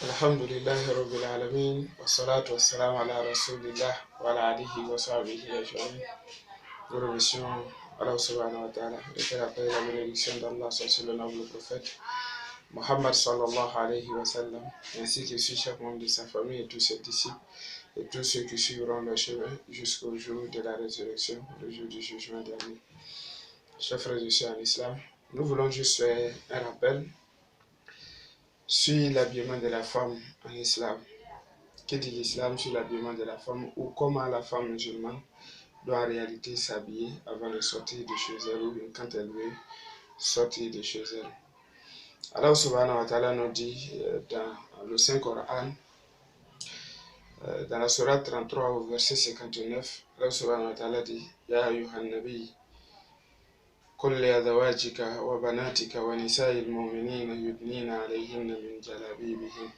Alhamdulillahi Rabbil Alamin, wa salatu wa salam ala Rasulillah wa ala alihi wa sahbihi ajma'in. Nous remercions Allah subhanahu wa ta'ala de faire appel à la bénédiction d'Allah sur le noble prophète Muhammad sallallahu alayhi wa sallam, ainsi que sur chaque membre de sa famille et tous ses disciples et tous ceux qui suivront leur chemin jusqu'au jour de la résurrection, le jour du jugement dernier. Chers frères et sœurs en islam, nous voulons juste faire un rappel sur l'habillement de la femme en islam. Que dit l'islam sur l'habillement de la femme ou comment la femme musulmane doit en réalité s'habiller avant de sortir de chez elle ou quand elle veut sortir de chez elle. Allah subhanahu wa ta'ala nous dit dans le Saint-Coran, dans la sourate 33 au verset 59, Allah subhanahu wa ta'ala dit Ya ayyuhan nabi قل لأزواجك وبناتك ونساء المؤمنين يدنين عليهن من جلابيبهن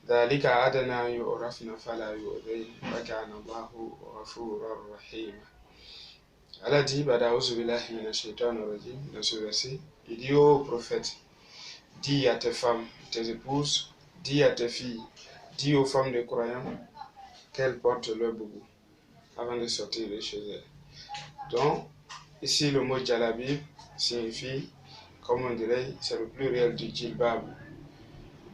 ذلك أدنى أن يعرفن فلا يؤذين وكان الله غفورا رحيما. Allah dit, A'udhu billahi minash shaitanir rajim, dans ce verset, il dit au prophète, dis à tes femmes, tes épouses, dis à tes filles, dis aux femmes des croyants qu'elles portent leur boubou avant de sortir de chez elles. Donc, ici le mot jalabib signifie, comme on dirait, c'est le pluriel du djilbab.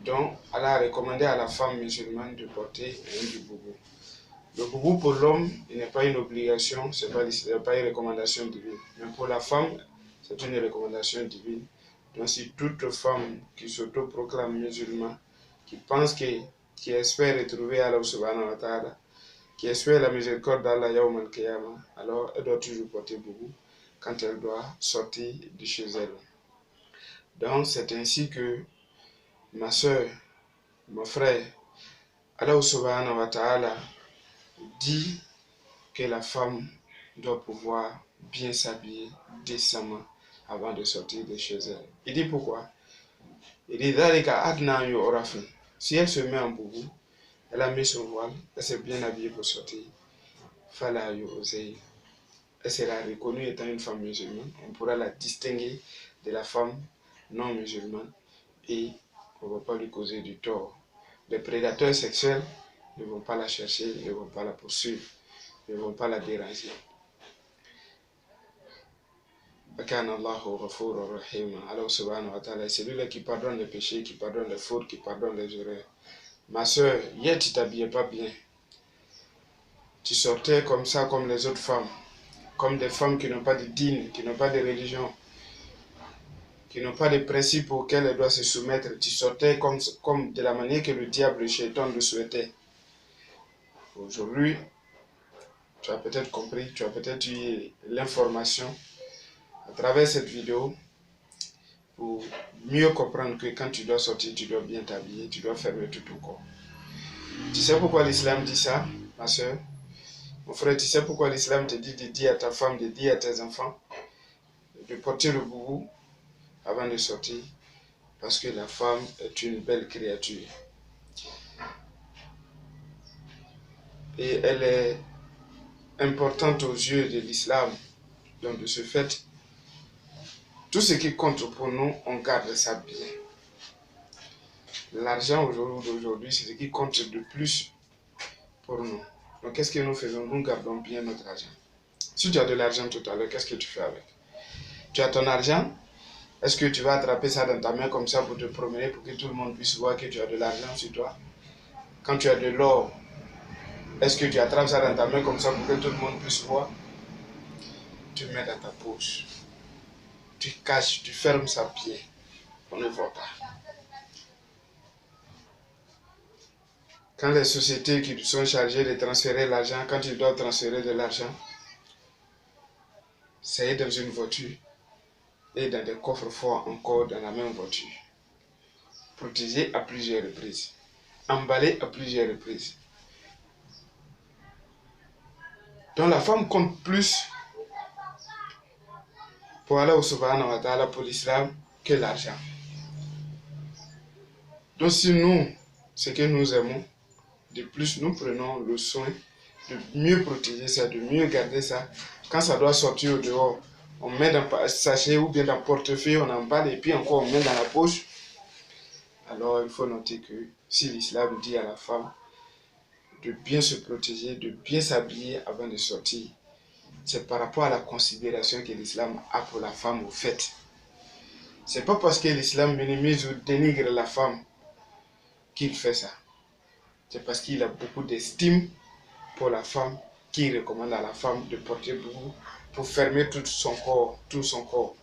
Donc, Allah a recommandé à la femme musulmane de porter du boubou. Le boubou pour l'homme, il n'est pas une obligation, ce n'est pas une recommandation divine. Mais pour la femme, c'est une recommandation divine. Donc, si toute femme qui s'autoproclame musulmane, qui espère retrouver Allah subhanahu wa ta'ala, qui espère la miséricorde d'Allah yawm al-qiyamah, alors elle doit toujours porter boubou quand elle doit sortir de chez elle. Donc, c'est ainsi que ma soeur, mon frère, Allah subhanahu wa ta'ala dit que la femme doit pouvoir bien s'habiller décemment avant de sortir de chez elle. Il dit pourquoi? Il dit si elle se met en boubou, elle a mis son voile, elle s'est bien habillée pour sortir. Fala yu'zay. Elle sera reconnue étant une femme musulmane. On pourra la distinguer de la femme non musulmane et on ne va pas lui causer du tort. Les prédateurs sexuels ne vont pas la chercher, ne vont pas la poursuivre, ne vont pas la déranger. Allah subhanahu wa ta'ala, c'est lui qui pardonne les péchés, qui pardonne les fautes, qui pardonne les erreurs. Ma soeur, hier tu t'habillais pas bien. Tu sortais comme ça, comme les autres femmes, comme des femmes qui n'ont pas de dîne, qui n'ont pas de religion, qui n'ont pas de principes auxquels elles doivent se soumettre. Tu sortais comme de la manière que le diable, le shaitan le souhaitait. Aujourd'hui, tu as peut-être compris, tu as peut-être eu l'information à travers cette vidéo pour mieux comprendre que quand tu dois sortir, tu dois bien t'habiller, tu dois fermer tout ton corps. Tu sais pourquoi l'islam dit ça, ma soeur? Mon frère, tu sais pourquoi l'islam te dit de dire à ta femme, de dire à tes enfants de porter le boubou avant de sortir? Parce que la femme est une belle créature. Et elle est importante aux yeux de l'islam. Donc de ce fait, tout ce qui compte pour nous, on garde ça bien. L'argent aujourd'hui, c'est ce qui compte de plus pour nous. Donc qu'est-ce que nous faisons? Nous gardons bien notre argent. Si tu as de l'argent tout à l'heure, qu'est-ce que tu fais avec? Tu as ton argent, est-ce que tu vas attraper ça dans ta main comme ça pour te promener, pour que tout le monde puisse voir que tu as de l'argent sur toi? Quand tu as de l'or, est-ce que tu attrapes ça dans ta main comme ça pour que tout le monde puisse voir? Tu mets dans ta poche. Tu caches, tu fermes ça bien. On ne voit pas. Quand les sociétés qui sont chargées de transférer l'argent, quand ils doivent transférer de l'argent, c'est dans une voiture et dans des coffres forts encore dans la même voiture. Protégé à plusieurs reprises. Emballé à plusieurs reprises. Donc la femme compte plus pour Allah subhanahu wa ta'ala, pour l'islam, que l'argent. Donc si nous, ce que nous aimons, de plus nous prenons le soin de mieux protéger ça, de mieux garder ça. Quand ça doit sortir au dehors, on met dans le sachet ou bien dans le portefeuille, on emballe et puis encore on met dans la poche. Alors il faut noter que si l'islam dit à la femme de bien se protéger, de bien s'habiller avant de sortir, c'est par rapport à la considération que l'islam a pour la femme au fait. C'est pas parce que l'islam minimise ou dénigre la femme qu'il fait ça. C'est parce qu'il a beaucoup d'estime pour la femme qu'il recommande à la femme de porter beaucoup pour fermer tout son corps.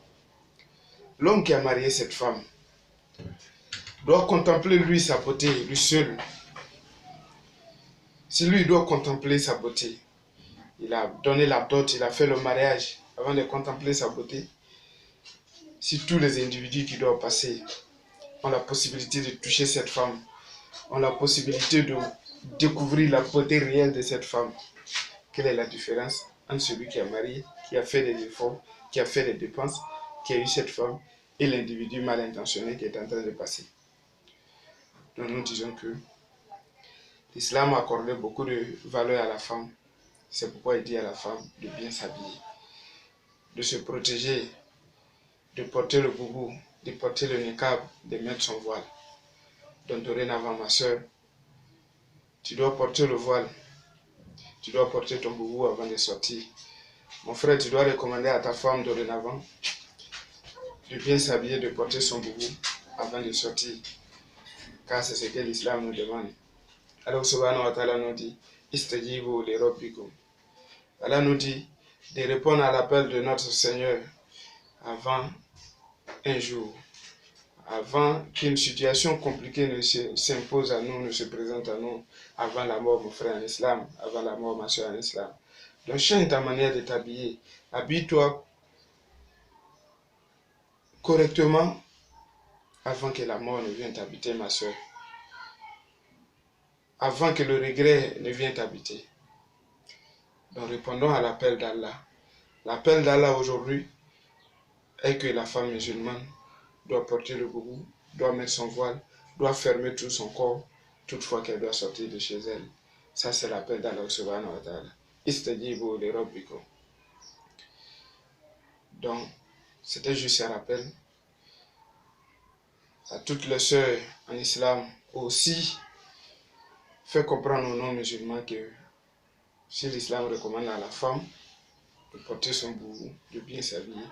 L'homme qui a marié cette femme doit contempler lui sa beauté, lui seul. Si lui doit contempler sa beauté, il a donné la dot, il a fait le mariage avant de contempler sa beauté. Si tous les individus qui doivent passer ont la possibilité de toucher cette femme, ont la possibilité de découvrir la beauté réelle de cette femme, quelle est la différence entre celui qui a marié, qui a fait des efforts, qui a fait des dépenses, qui a eu cette femme, et l'individu mal intentionné qui est en train de passer? Donc nous disons que l'islam a accordé beaucoup de valeur à la femme. C'est pourquoi il dit à la femme de bien s'habiller, de se protéger, de porter le boubou, de porter le niqab, de mettre son voile. Donc dorénavant, ma soeur, tu dois porter le voile, tu dois porter ton boubou avant de sortir. Mon frère, tu dois recommander à ta femme dorénavant de bien s'habiller, de porter son boubou avant de sortir. Car c'est ce que l'islam nous demande. Alors subhanahu wa ta'ala nous dit, Istajibu li rabbikum. Allah nous dit de répondre à l'appel de notre Seigneur avant un jour, avant qu'une situation compliquée ne s'impose à nous, ne se présente à nous, avant la mort, mon frère en islam, avant la mort, ma soeur en islam. Donc change ta manière de t'habiller, habille-toi correctement avant que la mort ne vienne t'habiter, ma soeur. Avant que le regret ne vienne t'habiter. Donc répondons à l'appel d'Allah. L'appel d'Allah aujourd'hui est que la femme musulmane doit porter le boubou, doit mettre son voile, doit fermer tout son corps, toutefois qu'elle doit sortir de chez elle. Ça, c'est l'appel d'Allah subhanahu wa ta'ala. Istajibu li rabbikum. Donc, c'était juste un rappel à toutes les sœurs en islam aussi. Fait comprendre aux non-musulmans que si l'islam recommande à la femme de porter son boubou, de bien s'habiller,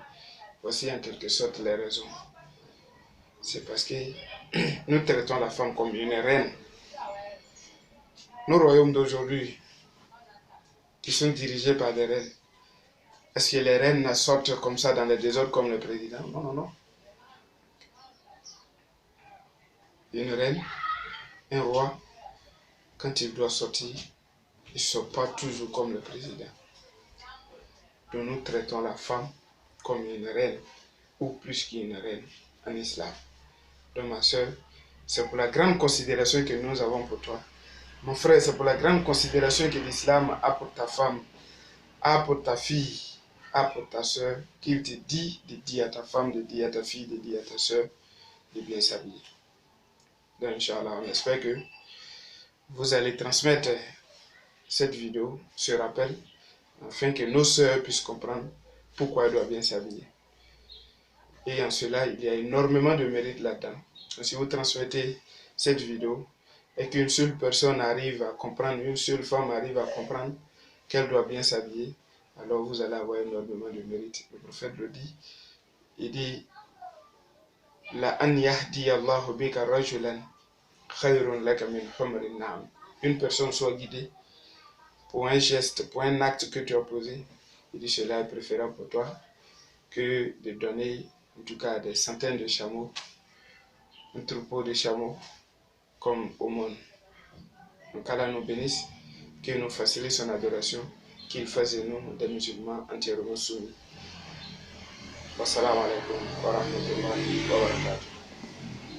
voici en quelque sorte les raisons. C'est parce que nous traitons la femme comme une reine. Nos royaumes d'aujourd'hui, qui sont dirigés par des reines, est-ce que les reines sortent comme ça dans les désordres comme le président? Non, non, non. Une reine, un roi, quand il doit sortir, il ne sort pas toujours comme le président. Donc nous traitons la femme comme une reine, ou plus qu'une reine en islam. Donc ma soeur, c'est pour la grande considération que nous avons pour toi. Mon frère, c'est pour la grande considération que l'islam a pour ta femme, a pour ta fille, a pour ta soeur, qu'il te dit de dire à ta femme, de dire à ta fille, de dire à ta soeur, de bien s'habiller. Donc Inch'Allah, on espère que vous allez transmettre cette vidéo, ce rappel, afin que nos soeurs puissent comprendre pourquoi elles doivent bien s'habiller. Et en cela, il y a énormément de mérite là-dedans. Si vous transmettez cette vidéo et qu'une seule personne arrive à comprendre, une seule femme arrive à comprendre qu'elle doit bien s'habiller, alors vous allez avoir énormément de mérite. Le prophète le dit, il dit, La an yahdi Allahu bika rajulan khayrun laka min humrin na'am. Une personne soit guidée pour un geste, pour un acte que tu as posé, il dit cela est préférable pour toi que de donner en tout cas des centaines de chameaux, un troupeau de chameaux comme aumône. Donc Allah nous bénisse, qu'il nous facilite son adoration, qu'il fasse de nous des musulmans entièrement soumis. Wassalamu alaikum wa rahmatullahi wa barakatuh.